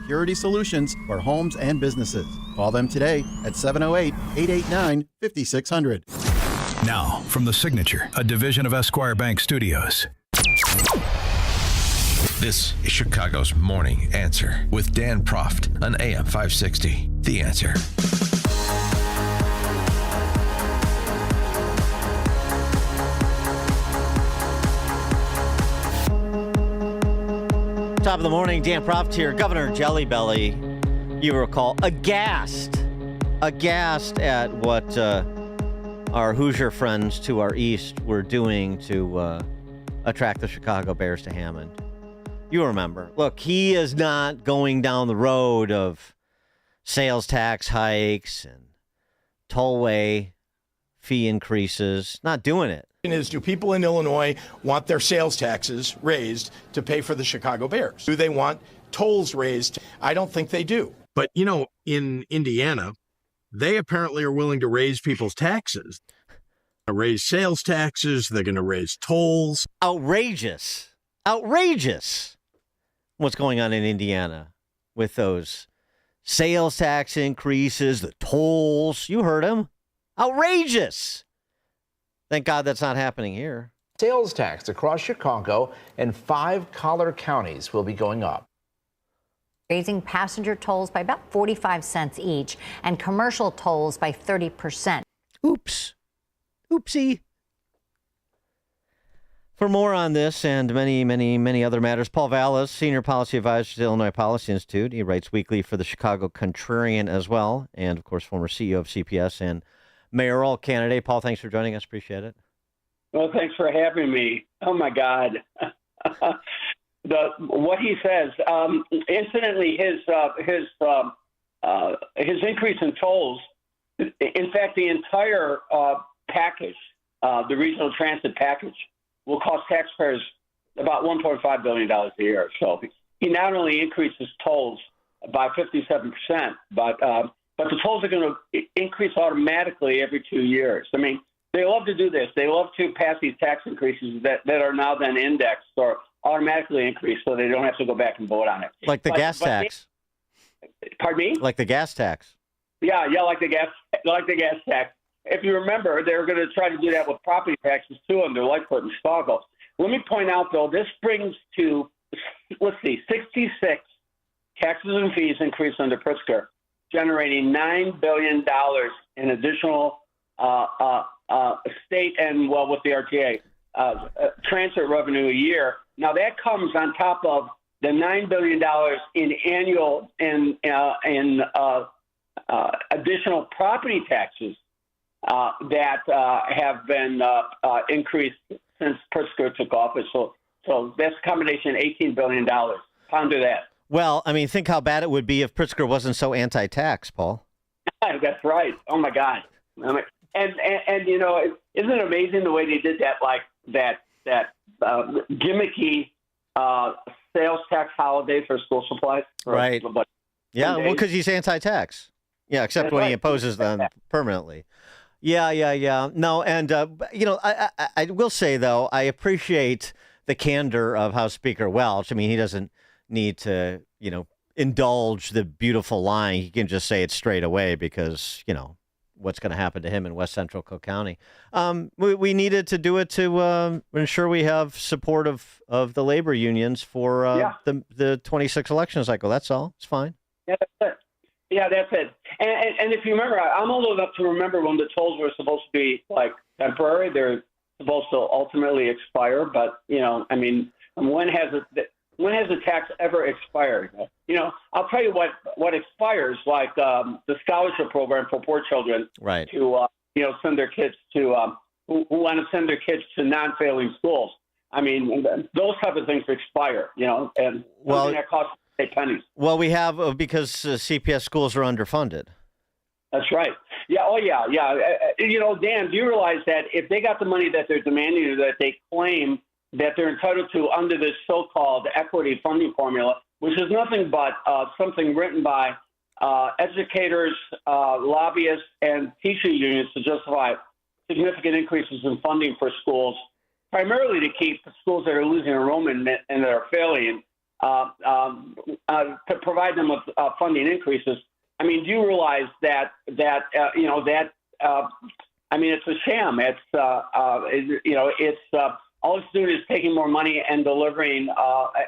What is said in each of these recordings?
security solutions for homes and businesses. Call them today at 708-889-5600. Now, from The Signature, a division of Esquire Bank Studios. This is Chicago's Morning Answer with Dan Proft on AM 560. The Answer. Top of the morning, Dan Proft here. Governor Jelly Belly, you recall, aghast at what our Hoosier friends to our east were doing to attract the Chicago Bears to Hammond. You remember. Look, he is not going down the road of sales tax hikes and tollway fee increases. Not doing it. Is, do people in Illinois want their sales taxes raised to pay for the Chicago Bears? Do they want tolls raised? I don't think they do. But, you know, in Indiana, they apparently are willing to raise people's taxes. They're going to raise sales taxes. They're going to raise tolls. Outrageous. What's going on in Indiana with those sales tax increases, the tolls. You heard him. Outrageous. Thank God that's not happening here. Sales tax across Chicago and 5 collar counties will be going up. Raising passenger tolls by about 45 cents each and commercial tolls by 30%. Oops. Oopsie. For more on this and many other matters, Paul Vallas, Senior Policy Advisor to the Illinois Policy Institute. He writes weekly for the Chicago Contrarian as well, and, of course, former CEO of CPS and mayoral candidate. Paul, thanks for joining us. Appreciate it. Well, thanks for having me. Oh, my God. What he says, incidentally, his increase in tolls, in fact, the entire package, the regional transit package, will cost taxpayers about $1.5 billion a year. So he not only increases tolls by 57%, but the tolls are going to increase automatically every 2 years. I mean, they love to do this. They love to pass these tax increases that are now then indexed or automatically increased so they don't have to go back and vote on it. Like the gas tax. Pardon me? Like the gas tax. Yeah, like the gas tax. If you remember, they were going to try to do that with property taxes too under Lightfoot and Stogel. Let me point out, though, this brings to, 66 taxes and fees increase under Pritzker, generating $9 billion in additional state and, well, with the RTA, transit revenue a year. Now, that comes on top of the $9 billion in annual and additional property taxes that have been increased since Pritzker took office. So that's a combination, $18 billion. Ponder that. Well, I mean, think how bad it would be if Pritzker wasn't so anti-tax, Paul. That's right. Oh, my God. And you know, isn't it amazing the way they did that, like that gimmicky sales tax holiday for school supplies? Right. Yeah, well, because he's anti-tax. Yeah, except That's when right. he imposes them permanently. Yeah. No, and, you know, I will say, though, I appreciate the candor of House Speaker Welch. I mean, he doesn't need to, you know, indulge the beautiful line. He can just say it straight away because, you know, what's going to happen to him in West Central Cook County. We needed to do it to ensure we have support of the labor unions for the 26 election cycle. That's all. It's fine. Yeah, that's it. And if you remember, I'm old enough to remember when the tolls were supposed to be like temporary. They're supposed to ultimately expire. But, you know, I mean, when has a tax ever expired? You know, I'll tell you what expires, like the scholarship program for poor children, right? To send their kids to who want to send their kids to non-failing schools. I mean, those type of things expire. You know, and something that costs pennies. Well, we have because CPS schools are underfunded. That's right. Yeah. Oh, yeah. You know, Dan, do you realize that if they got the money that they're demanding or that they claim that they're entitled to under this so-called equity funding formula, which is nothing but something written by educators, lobbyists, and teacher unions to justify significant increases in funding for schools, primarily to keep schools that are losing enrollment and that are failing to provide them with funding increases. I mean, do you realize that I mean, it's a sham. It's all it's doing is taking more money and delivering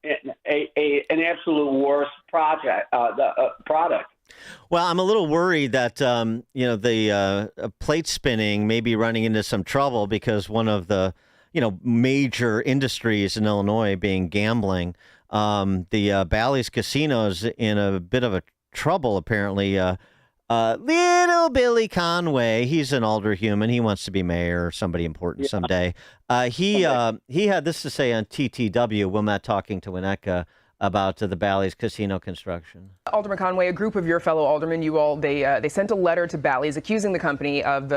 an absolute worse product. Well, I'm a little worried that the plate spinning may be running into some trouble because one of the major industries in Illinois being gambling, the Bally's casinos in a bit of a trouble apparently. Little Billy Conway, he's an older human. He wants to be mayor or somebody important someday. He had this to say on TTW, Wilmette talking to Winnetka, about the Bally's casino construction. Alderman Conway, a group of your fellow aldermen, they sent a letter to Bally's accusing the company of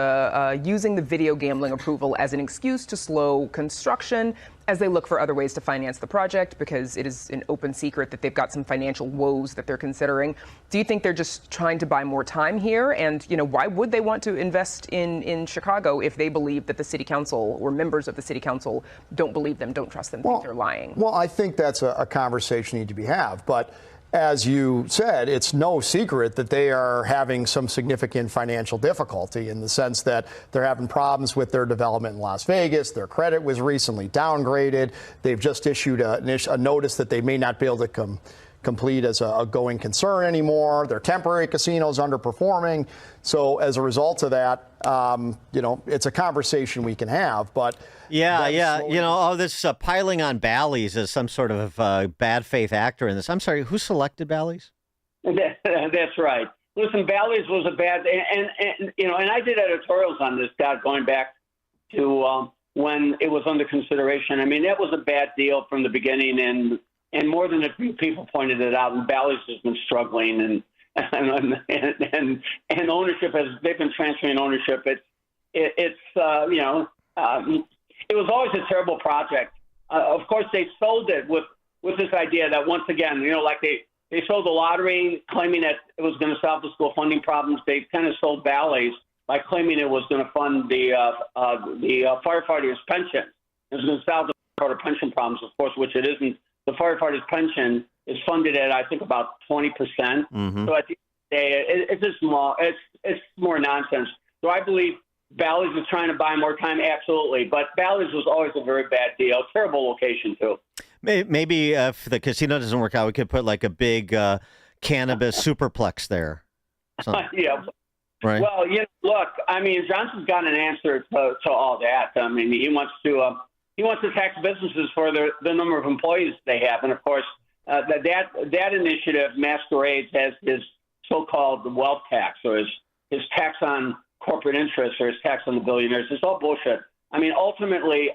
using the video gambling approval as an excuse to slow construction as they look for other ways to finance the project, because it is an open secret that they've got some financial woes that they're considering. Do you think they're just trying to buy more time here? And, why would they want to invest in Chicago if they believe that the city council or members of the city council don't believe them, don't trust them, think they're lying? Well, I think that's a conversation need to be had. But as you said, it's no secret that they are having some significant financial difficulty in the sense that they're having problems with their development in Las Vegas. Their credit was recently downgraded. They've just issued a notice that they may not be able to complete as a going concern anymore. Their temporary casino's underperforming. So as a result of that, it's a conversation we can have. But this piling on Bally's as some sort of bad faith actor in this. I'm sorry, who selected Bally's? That's right. Listen, Bally's was a bad, and I did editorials on this, Scott, going back to when it was under consideration. I mean, that was a bad deal from the beginning, and more than a few people pointed it out. And Bally's has been struggling, and ownership they've been transferring ownership. It was always a terrible project. Of course, they sold it with this idea that once again, like they sold the lottery, claiming that it was going to solve the school funding problems. They kind of sold Bally's by claiming it was going to fund the firefighters' pension. It was going to solve the firefighter pension problems, of course, which it isn't. The firefighters' pension is funded at, I think, about 20%. Mm-hmm. So at the end of the day, it's just small. It's more nonsense. So I believe Bally's is trying to buy more time, absolutely. But Bally's was always a very bad deal. Terrible location, too. Maybe if the casino doesn't work out, we could put like a big cannabis superplex there. Yeah. Right. Well, look, I mean, Johnson's got an answer to all that. I mean, he wants to tax businesses for the number of employees they have, and of course, that initiative masquerades as his so-called wealth tax, or his tax on corporate interests, or his tax on the billionaires. It's all bullshit. I mean, ultimately,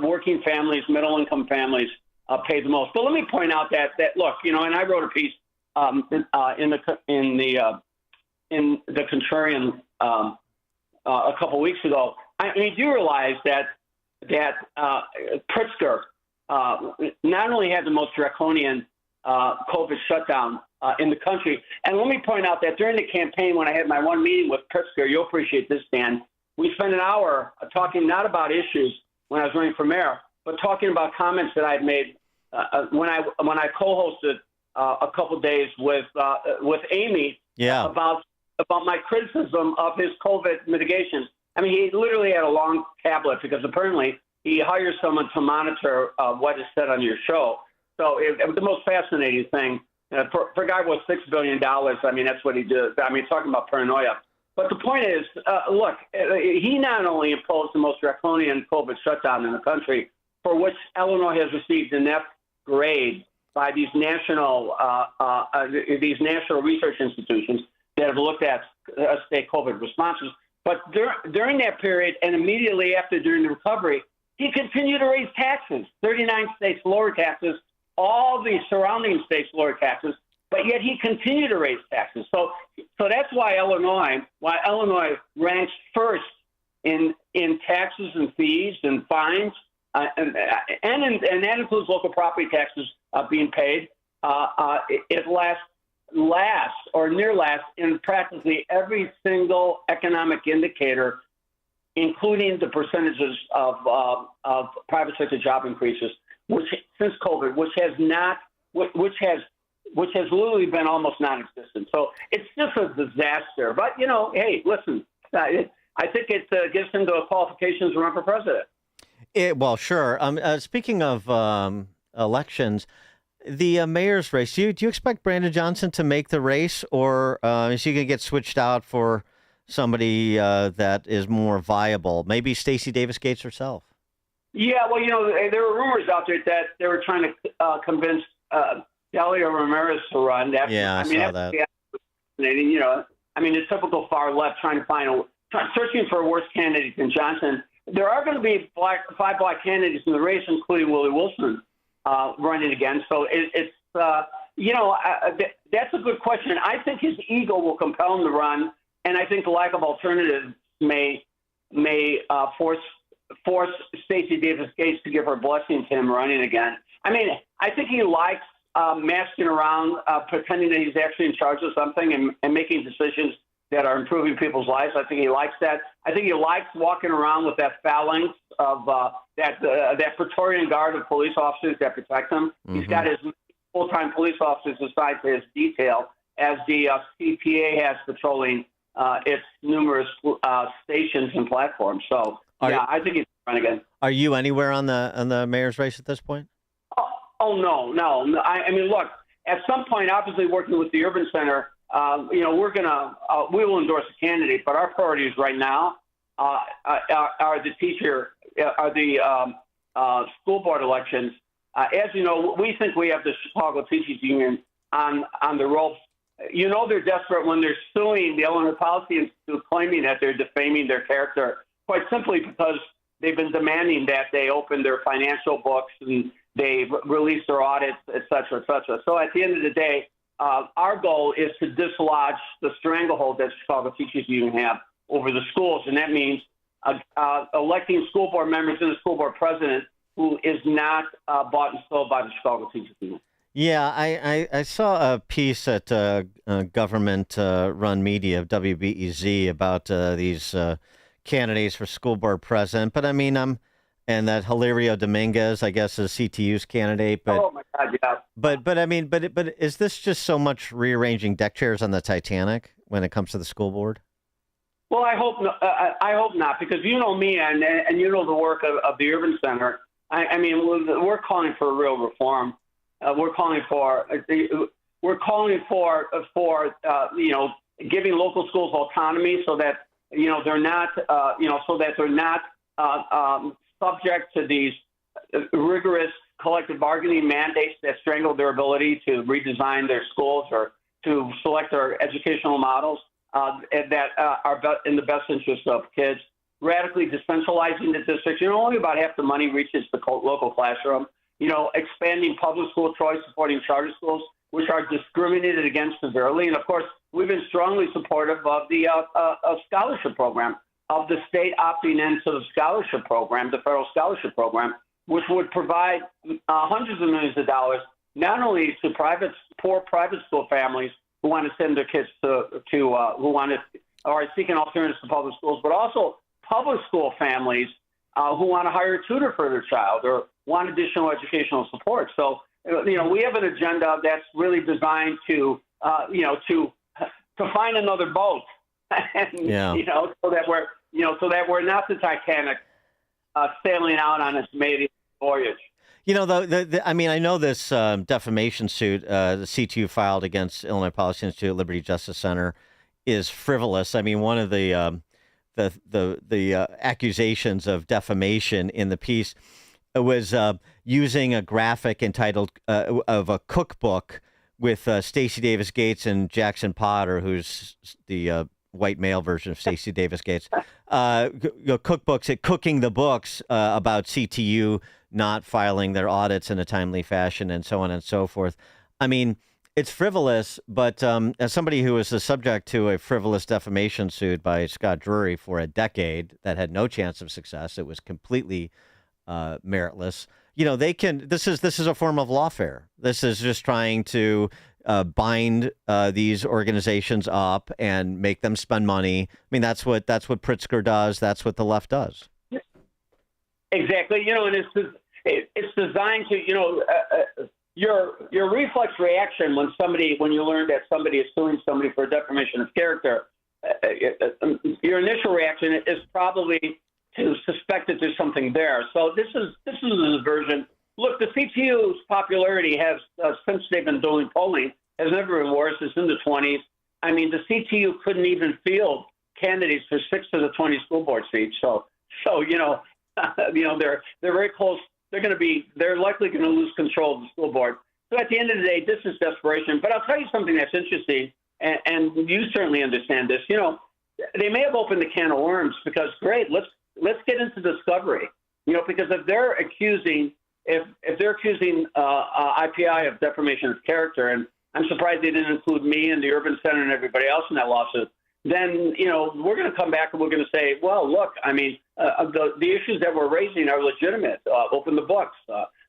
working families, middle-income families pay the most. But let me point out that look, and I wrote a piece in the Contrarian a couple weeks ago. I mean, do you realize that Pritzker not only had the most draconian COVID shutdown in the country, and let me point out that during the campaign, when I had my one meeting with Pritzker, you'll appreciate this, Dan, we spent an hour talking not about issues when I was running for mayor, but talking about comments that I'd made when I co-hosted a couple days with Amy about my criticism of his COVID mitigation. I mean, he literally had a long tablet because apparently he hires someone to monitor what is said on your show. So it was the most fascinating thing. For a guy with $6 billion, I mean, that's what he did. I mean, talking about paranoia. But the point is, look, he not only imposed the most draconian COVID shutdown in the country, for which Illinois has received an F grade by these national research institutions that have looked at state COVID responses. But during that period and immediately after, during the recovery, he continued to raise taxes. 39 states lowered taxes, all the surrounding states lowered taxes, but yet he continued to raise taxes. So that's why Illinois ranks first in taxes and fees and fines, and that includes local property taxes being paid. It last or near last in practically every single economic indicator, including the percentages of private sector job increases. since COVID, which has literally been almost non-existent. So it's just a disaster. But hey, listen, I think it gets into the qualifications to run for president. Well, sure. Speaking of elections, the mayor's race, do you expect Brandon Johnson to make the race, or is he going to get switched out for somebody that is more viable? Maybe Stacey Davis Gates herself. Yeah, well, there were rumors out there that they were trying to convince Bally or Ramirez to run. I saw that. The typical far left trying to searching for a worse candidate than Johnson. There are going to be five black candidates in the race, including Willie Wilson running again. So that's a good question. I think his ego will compel him to run, and I think the lack of alternatives may force Stacey Davis Gates to give her blessing to him running again. I think he likes masking around, pretending that he's actually in charge of something and making decisions that are improving people's lives. I think he likes that. I think he likes walking around with that phalanx of that Praetorian guard of police officers that protect him. Mm-hmm. He's got his full-time police officers assigned to his detail, as the CPA has patrolling its numerous stations and platforms. So, I think he's run again. Are you anywhere on the mayor's race at this point? Oh no. Look, at some point, obviously working with the Urban Center, we will endorse a candidate, but our priorities right now are the school board elections. As you know, we think we have the Chicago Teachers Union on the ropes. They're desperate when they're suing the Illinois Policy Institute, claiming that they're defaming their character, quite simply because they've been demanding that they open their financial books and they release their audits, et cetera, et cetera. So at the end of the day, our goal is to dislodge the stranglehold that Chicago Teachers Union have over the schools, and that means electing school board members and a school board president who is not bought and sold by the Chicago Teachers Union. Yeah, I saw a piece at government-run media, WBEZ, about these candidates for school board president. But and that Hilario Dominguez, I guess, is CTU's candidate. But, oh my God, yeah. But is this just so much rearranging deck chairs on the Titanic when it comes to the school board? Well, I hope not, because you know me and you know the work of the Urban Center. We're calling for real reform. We're calling for giving local schools autonomy so that they're not subject to these rigorous collective bargaining mandates that strangle their ability to redesign their schools or to select their educational models that are in the best interest of kids. Radically decentralizing the district. Only about half the money reaches the local classroom. Expanding public school choice, supporting charter schools, which are discriminated against severely. And of course, we've been strongly supportive of the scholarship program, of the state opting into the scholarship program, the federal scholarship program, which would provide hundreds of millions of dollars, not only to poor private school families who want to send their kids who are seeking alternatives to public schools, but also public school families who want to hire a tutor for their child or want additional educational support. So, we have an agenda that's really designed to find another boat, and, so that we're not the Titanic sailing out on its maiden voyage. I know this defamation suit the CTU filed against Illinois Policy Institute, Liberty Justice Center is frivolous. One of the accusations of defamation in the piece was using a graphic entitled of a cookbook with Stacey Davis Gates and Jackson Potter, who's the white male version of Stacey Davis Gates, cookbooks, cooking the books about CTU not filing their audits in a timely fashion and so on and so forth. It's frivolous, but as somebody who was the subject to a frivolous defamation suit by Scott Drury for a decade that had no chance of success, it was completely meritless. This is a form of lawfare. This is just trying to bind these organizations up and make them spend money. That's what Pritzker does. That's what the left does. Exactly. And it's designed to, your reflex reaction when you learn that somebody is suing somebody for defamation of character, your initial reaction is probably to suspect that there's something there. So this is a version. Look, the CTU's popularity has, since they've been doing polling, has never been worse. It's in the 20s. I mean, the CTU couldn't even field candidates for 6 of the 20 school board seats. So they're very close. They're likely going to lose control of the school board. So at the end of the day, this is desperation. But I'll tell you something that's interesting, and you certainly understand this. They may have opened the can of worms because, great, let's get into discovery. Because if they're accusing IPI of defamation of character, and I'm surprised they didn't include me and the Urban Center and everybody else in that lawsuit, then, we're going to come back and we're going to say, well, look, I mean, the issues that we're raising are legitimate. Open the books.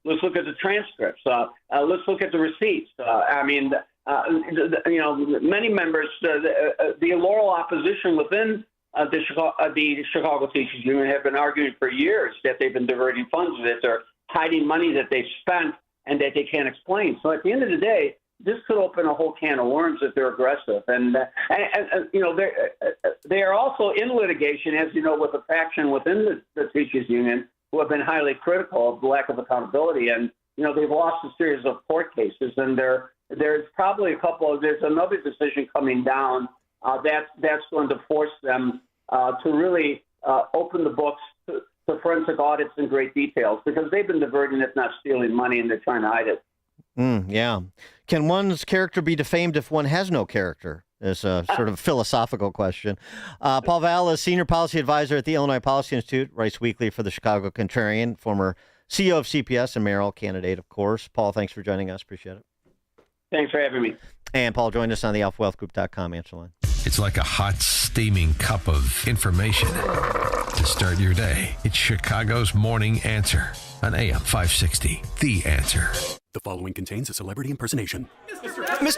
Let's look at the transcripts. Let's look at the receipts. Many members, the Laurel opposition within the Chicago Teachers Union have been arguing for years that they've been diverting funds, that they're hiding money that they've spent and that they can't explain. So at the end of the day, this could open a whole can of worms if they're aggressive. And they are also in litigation, as you know, with a faction within the teachers union who have been highly critical of the lack of accountability. And, they've lost a series of court cases. And there's probably there's another decision coming down that's going to force them to really open the books to forensic audits in great details, because they've been diverting, if not stealing money, and they're trying to hide it. Yeah. Can one's character be defamed if one has no character? Is a sort of philosophical question. Paul Vallas, Senior Policy Advisor at the Illinois Policy Institute, writes weekly for the Chicago Contrarian, former CEO of CPS and mayoral candidate, of course. Paul, thanks for joining us. Appreciate it. Thanks for having me. And Paul joined us on the alphawealthgroup.com answer line. It's like a hot, steaming cup of information to start your day. It's Chicago's Morning Answer on AM 560. The Answer. The following contains a celebrity impersonation. Mr.